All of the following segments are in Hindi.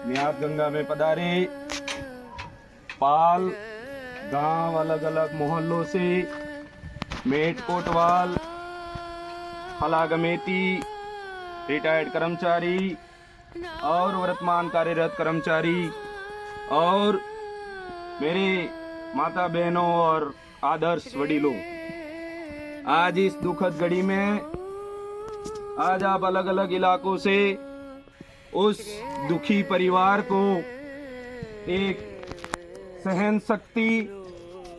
न्यास गंगा में पधारे पाल गांव अलग अलग मोहल्लों से मेट कोटवाल फलागमेती रिटायर्ड कर्मचारी और वर्तमान कार्यरत कर्मचारी और मेरे माता बहनों और आदर्श वडीलों, आज इस दुखद घड़ी में आज आप अलग अलग इलाकों से उस दुखी परिवार को एक सहन शक्ति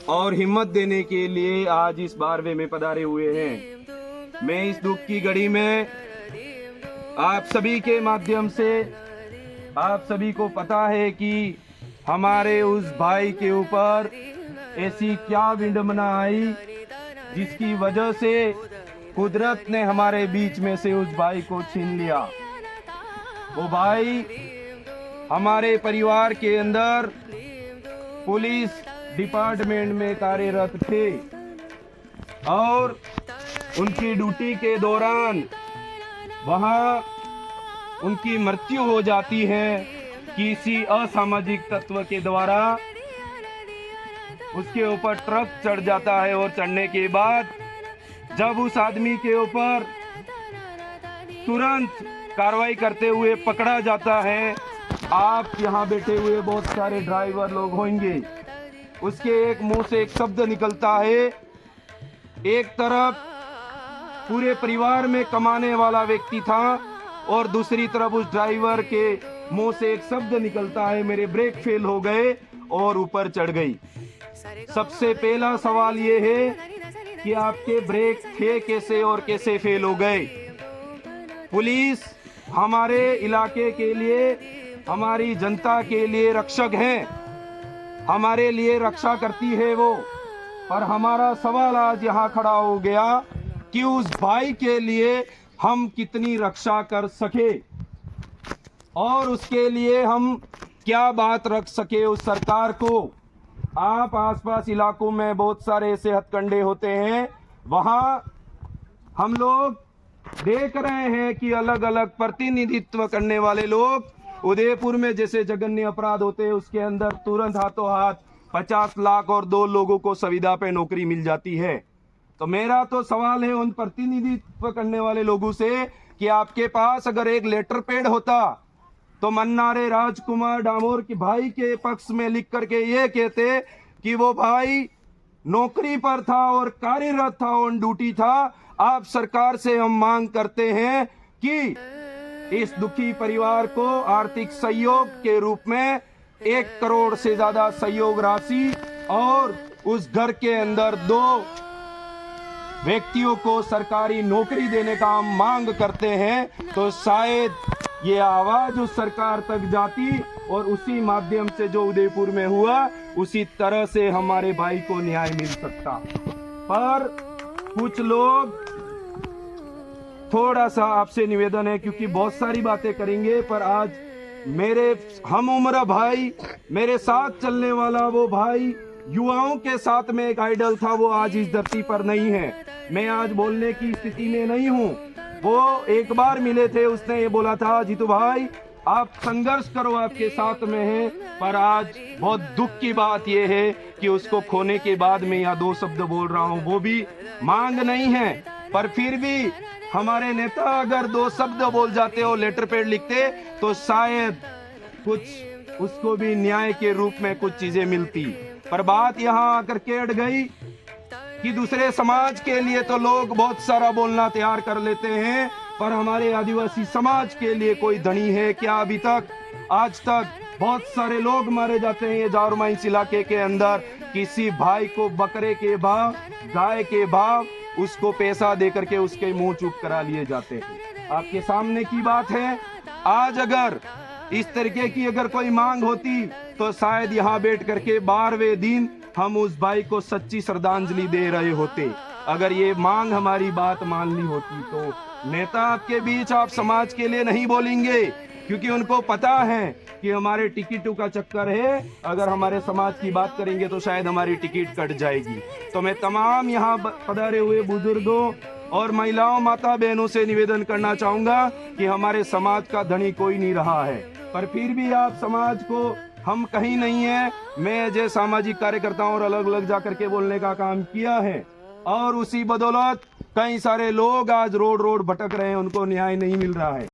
और हिम्मत देने के लिए आज इस बारवे में पधारे हुए हैं। मैं इस दुख की घड़ी में आप सभी के माध्यम से आप सभी को पता है कि हमारे उस भाई के ऊपर ऐसी क्या विडंबना आई जिसकी वजह से कुदरत ने हमारे बीच में से उस भाई को छीन लिया। वो भाई हमारे परिवार के अंदर पुलिस डिपार्टमेंट में कार्यरत थे और उनकी ड्यूटी के दौरान वहां उनकी मृत्यु हो जाती है किसी असामाजिक तत्व के द्वारा। उसके ऊपर ट्रक चढ़ जाता है और चढ़ने के बाद जब उस आदमी के ऊपर तुरंत कार्रवाई करते हुए पकड़ा जाता है, आप यहाँ बैठे हुए बहुत सारे ड्राइवर लोग होंगे, उसके एक मुंह से एक शब्द निकलता है। एक तरफ पूरे परिवार में कमाने वाला व्यक्ति था और दूसरी तरफ उस ड्राइवर के मुंह से एक शब्द निकलता है, मेरे ब्रेक फेल हो गए और ऊपर चढ़ गई। सबसे पहला सवाल ये है कि आपके ब्रेक थे कैसे और कैसे फेल हो गए। पुलिस हमारे इलाके के लिए, हमारी जनता के लिए रक्षक है, हमारे लिए रक्षा करती है वो, पर हमारा सवाल आज यहाँ खड़ा हो गया कि उस भाई के लिए हम कितनी रक्षा कर सके और उसके लिए हम क्या बात रख सके उस सरकार को। आप आसपास इलाकों में बहुत सारे ऐसे हथकंडे होते हैं, वहां हम लोग देख रहे हैं कि अलग अलग प्रतिनिधित्व करने वाले लोग उदयपुर में जैसे जघन्य अपराध होते हैं उसके अंदर तुरंत हाथों हाथ 50 लाख और 2 लोगों को संविदा पे नौकरी मिल जाती है। तो मेरा तो सवाल है उन प्रतिनिधित्व करने वाले लोगों से कि आपके पास अगर एक लेटर पैड होता तो मन्नारे राजकुमार डामोर के भाई के पक्ष में लिख करके ये कहते कि वो भाई नौकरी पर था और कार्यरत था, ऑन ड्यूटी था। आप सरकार से हम मांग करते हैं कि इस दुखी परिवार को आर्थिक सहयोग के रूप में 1 करोड़ से ज्यादा सहयोग राशि और उस घर के अंदर 2 व्यक्तियों को सरकारी नौकरी देने का हम मांग करते हैं, तो शायद ये आवाज उस सरकार तक जाती और उसी माध्यम से जो उदयपुर में हुआ उसी तरह से हमारे भाई को न्याय मिल सकता। पर कुछ लोग, थोड़ा सा आपसे निवेदन है क्योंकि बहुत सारी बातें करेंगे, पर आज मेरे हम उम्र भाई, मेरे साथ चलने वाला वो भाई, युवाओं के साथ में एक आइडल था, वो आज इस धरती पर नहीं है। मैं आज बोलने की स्थिति में नहीं हूँ। वो एक बार मिले थे, उसने ये बोला था जीतू भाई आप संघर्ष करो, आपके साथ में है। पर आज बहुत दुख की बात यह है कि उसको खोने के बाद मैं यहाँ 2 शब्द बोल रहा हूँ, वो भी मांग नहीं है, पर फिर भी हमारे नेता अगर 2 शब्द बोल जाते हो, लेटर पैड लिखते, तो शायद कुछ उसको भी न्याय के रूप में कुछ चीजें मिलती। पर बात यहाँ आकर के अड़ गई कि दूसरे समाज के लिए तो लोग बहुत सारा बोलना तैयार कर लेते हैं, पर हमारे आदिवासी समाज के लिए कोई धनी है क्या? अभी तक आज तक बहुत सारे लोग मारे जाते हैं ये जावर माइंस इलाके के अंदर, किसी भाई को बकरे के भाव, गाय के भाव, उसको पैसा दे करके उसके मुंह चुप करा लिए जाते हैं। आपके सामने की बात है। आज अगर इस तरीके की अगर कोई मांग होती तो शायद यहाँ बैठ करके 12वें दिन हम उस भाई को सच्ची श्रद्धांजलि दे रहे होते। अगर ये मांग हमारी बात मान ली होती तो नेता आपके बीच, आप समाज के लिए नहीं बोलेंगे क्योंकि उनको पता है कि हमारे टिकटों का चक्कर है। अगर हमारे समाज की बात करेंगे तो शायद हमारी टिकट कट जाएगी। तो मैं तमाम यहाँ पधारे हुए बुजुर्गों और महिलाओं, माता बहनों से निवेदन करना चाहूंगा कि हमारे समाज का धनी कोई नहीं रहा है। पर फिर भी आप समाज को हम कहीं नहीं है। मैं जो सामाजिक कार्यकर्ताओं और अलग अलग जाकर के बोलने का काम किया है और उसी बदौलत कई सारे लोग आज रोड रोड भटक रहे हैं, उनको न्याय नहीं मिल रहा है।